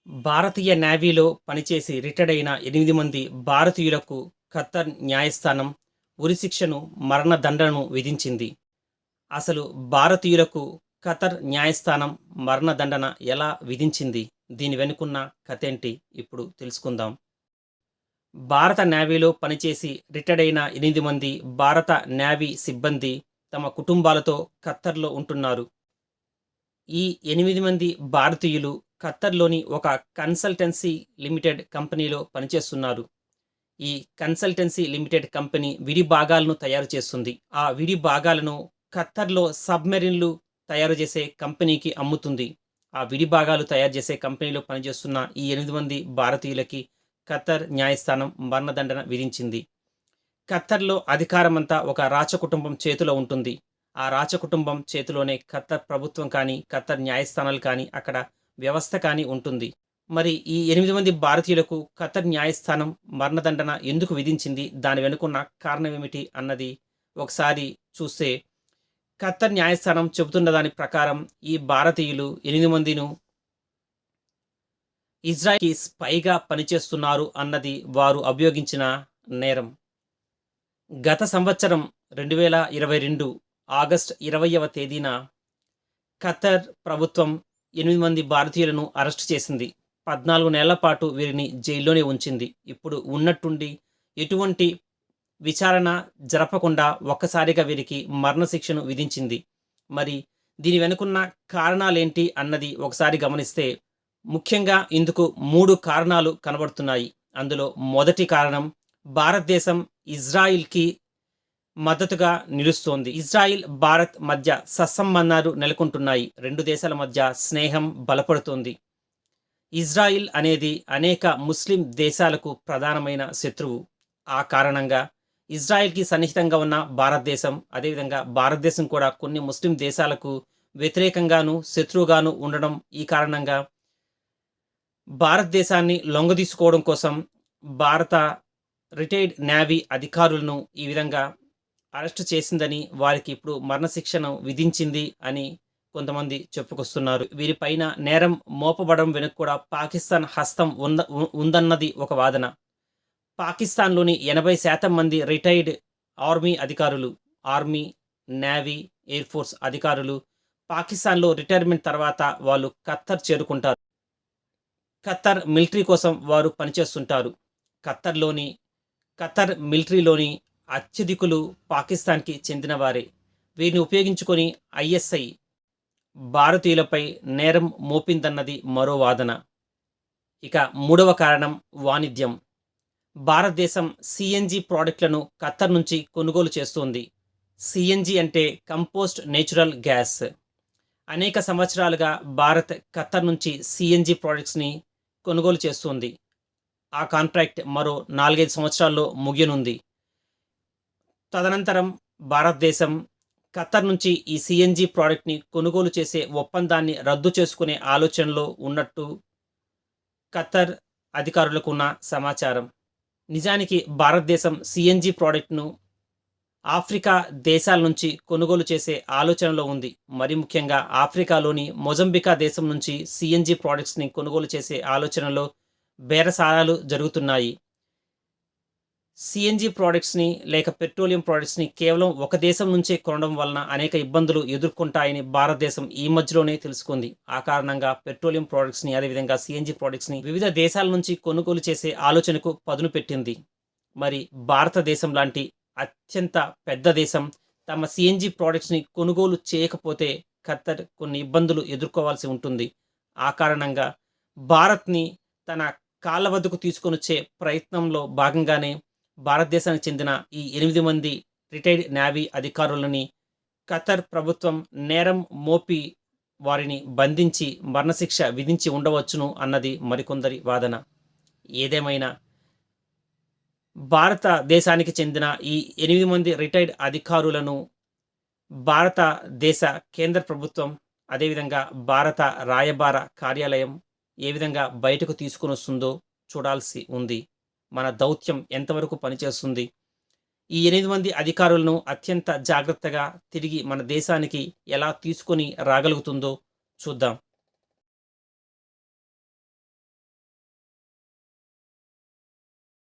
భారతీయ నేవీలో పనిచేసి రిటైర్డ్ అయిన 8 మంది భారతీయులకు ఖత్తర్ న్యాయస్థానం ఉరిశిక్షను, మరణదండనను విధించింది. అసలు భారతీయులకు ఖతర్ న్యాయస్థానం మరణదండన ఎలా విధించింది? దీని వెనుకున్న కథేంటి? ఇప్పుడు తెలుసుకుందాం. భారత నేవీలో పనిచేసి రిటైర్డ్ అయిన 8 మంది భారత నేవీ సిబ్బంది తమ కుటుంబాలతో ఖత్తర్‌లో ఉంటున్నారు. ఈ 8 మంది భారతీయులు ఖత్తర్‌లోని ఒక కన్సల్టెన్సీ లిమిటెడ్ కంపెనీలో పనిచేస్తున్నారు. ఈ కన్సల్టెన్సీ లిమిటెడ్ కంపెనీ విడి భాగాలను తయారు చేస్తుంది. ఆ విడి భాగాలను ఖత్తర్‌లో సబ్‌మెరైన్‌లు తయారు చేసే కంపెనీకి అమ్ముతుంది. ఆ విడి భాగాలు తయారు చేసే కంపెనీలో పనిచేస్తున్న ఈ 8 మంది భారతీయులకి ఖత్తర్ న్యాయస్థానం మరణదండన విధించింది. ఖత్తర్‌లో అధికారమంతా ఒక రాచకుటుంబం చేతిలో ఉంటుంది. ఆ రాచకుటుంబం చేతిలోనే ఖత్తర్ ప్రభుత్వం కానీ, ఖత్తర్ న్యాయస్థానాలు కానీ, అక్కడ వ్యవస్థ కానీ ఉంటుంది. మరి ఈ 8 మంది భారతీయులకు ఖత్తర్ న్యాయస్థానం మరణదండన ఎందుకు విధించింది? దాని వెనుకున్న కారణం ఏమిటి? అన్నది ఒకసారి చూస్తే, ఖత్తర్ న్యాయస్థానం చెబుతున్న దాని ప్రకారం ఈ భారతీయులు 8 మందిను ఇజ్రాయెల్‌కి స్పైగా పనిచేస్తున్నారు అన్నది వారు అభియోగించిన నేరం. గత సంవత్సరం 2022 ఆగస్టు 20వ తేదీన ఖత్తర్ ప్రభుత్వం 8 మంది భారతీయులను అరెస్ట్ చేసింది. 14 నెలల పాటు వీరిని జైల్లోనే ఉంచింది. ఇప్పుడు ఉన్నట్టుండి ఎటువంటి విచారణ జరపకుండా ఒక్కసారిగా వీరికి మరణశిక్షను విధించింది. మరి దీని వెనుకున్న కారణాలేంటి అన్నది ఒకసారి గమనిస్తే, ముఖ్యంగా ఇందుకు 3 కారణాలు కనబడుతున్నాయి. అందులో మొదటి కారణం, భారతదేశం ఇజ్రాయిల్‌కి మద్దతుగా నిలుస్తోంది. ఇజ్రాయిల్, భారత్ మధ్య సత్సంబంధాలు నెలకొంటున్నాయి. 2 దేశాల మధ్య స్నేహం బలపడుతోంది. ఇజ్రాయిల్ అనేది అనేక ముస్లిం దేశాలకు ప్రధానమైన శత్రువు. ఆ కారణంగా ఇజ్రాయిల్‌కి సన్నిహితంగా ఉన్న భారతదేశం, అదేవిధంగా భారతదేశం కూడా కొన్ని ముస్లిం దేశాలకు వ్యతిరేకంగాను, శత్రువుగాను ఉండడం, ఈ కారణంగా భారతదేశాన్ని లొంగదీసుకోవడం కోసం భారత రిటైర్డ్ నేవీ అధికారులను ఈ విధంగా అరెస్ట్ చేసిందని, వారికి ఇప్పుడు మరణశిక్షను విధించింది అని కొంతమంది చెప్పుకొస్తున్నారు. వీరిపైన నేరం మోపబడడం వెనుక కూడా పాకిస్తాన్ హస్తం ఉందన్నది ఒక వాదన. పాకిస్తాన్‌లోని 80% మంది రిటైర్డ్ ఆర్మీ అధికారులు, ఆర్మీ, నేవీ, ఎయిర్ ఫోర్స్ అధికారులు పాకిస్తాన్‌లో రిటైర్మెంట్ తర్వాత వాళ్ళు ఖత్తర్ చేరుకుంటారు. ఖత్తర్ మిలిటరీ కోసం వారు పనిచేస్తుంటారు. ఖత్తర్ మిలిటరీలోని అత్యధికులు పాకిస్తాన్‌కి చెందినవారే. వీరిని ఉపయోగించుకొని ఐఎస్ఐ భారతీయులపై నేరం మోపిందన్నది మరో వాదన. ఇక మూడవ కారణం వాణిజ్యం. భారతదేశం సిఎన్జి ప్రాడక్ట్‌లను ఖత్తర్ నుంచి కొనుగోలు చేస్తోంది. సిఎన్జి అంటే కంపోస్ట్ నేచురల్ గ్యాస్. అనేక సంవత్సరాలుగా భారత్ ఖత్తర్ నుంచి సిఎన్జి ప్రాడక్ట్స్‌ని కొనుగోలు చేస్తోంది. ఆ కాంట్రాక్ట్ మరో 4, 5 సంవత్సరాల్లో ముగియనుంది. తదనంతరం భారతదేశం ఖత్తర్ నుంచి ఈ సిఎన్జి ప్రాడక్ట్‌ని కొనుగోలు చేసే ఒప్పందాన్ని రద్దు చేసుకునే ఆలోచనలో ఉన్నట్టు ఖత్తర్ అధికారులకు ఉన్న సమాచారం. నిజానికి భారతదేశం సిఎన్జి ప్రాడక్ట్‌ను ఆఫ్రికా దేశాల నుంచి కొనుగోలు చేసే ఆలోచనలో ఉంది. మరి ముఖ్యంగా ఆఫ్రికాలోని మొజంబికా దేశం నుంచి సిఎన్జి ప్రాడక్ట్స్‌ని కొనుగోలు చేసే ఆలోచనలో బేరసారాలు జరుగుతున్నాయి. సిఎన్జి ప్రాడక్ట్స్‌ని లేక పెట్రోలియం ప్రాడక్ట్స్‌ని కేవలం ఒక దేశం నుంచే కొనడం వలన అనేక ఇబ్బందులు ఎదుర్కొంటాయని భారతదేశం ఈ మధ్యలోనే తెలుసుకుంది. ఆ కారణంగా పెట్రోలియం ప్రాడక్ట్స్‌ని, అదేవిధంగా సిఎన్జి ప్రాడక్ట్స్‌ని వివిధ దేశాల నుంచి కొనుగోలు చేసే ఆలోచనకు పదును పెట్టింది. మరి భారతదేశం లాంటి అత్యంత పెద్ద దేశం తమ సిఎన్జి ప్రాడక్ట్స్‌ని కొనుగోలు చేయకపోతే ఖత్తర్ కొన్ని ఇబ్బందులు ఎదుర్కోవాల్సి ఉంటుంది. ఆ కారణంగా భారత్‌ని తన కాళ్ళ వద్దకు తీసుకొనొచ్చే ప్రయత్నంలో భాగంగానే భారతదేశానికి చెందిన ఈ 8 మంది రిటైర్డ్ నేవీ అధికారులని ఖత్తర్ ప్రభుత్వం నేరం మోపి వారిని బంధించి మరణశిక్ష విధించి ఉండవచ్చును అన్నది మరికొందరి వాదన. ఏదేమైనా భారతదేశానికి చెందిన ఈ 8 మంది రిటైర్డ్ అధికారులను భారతదేశ కేంద్ర ప్రభుత్వం, అదేవిధంగా భారత రాయబార కార్యాలయం ఏ విధంగా బయటకు తీసుకొనొస్తుందో చూడాల్సి ఉంది. మన దౌత్యం ఎంతవరకు పనిచేస్తుంది? ఈ 8 మంది అధికారులను అత్యంత జాగ్రత్తగా తిరిగి మన దేశానికి ఎలా తీసుకొని రాగలుగుతుందో చూద్దాం.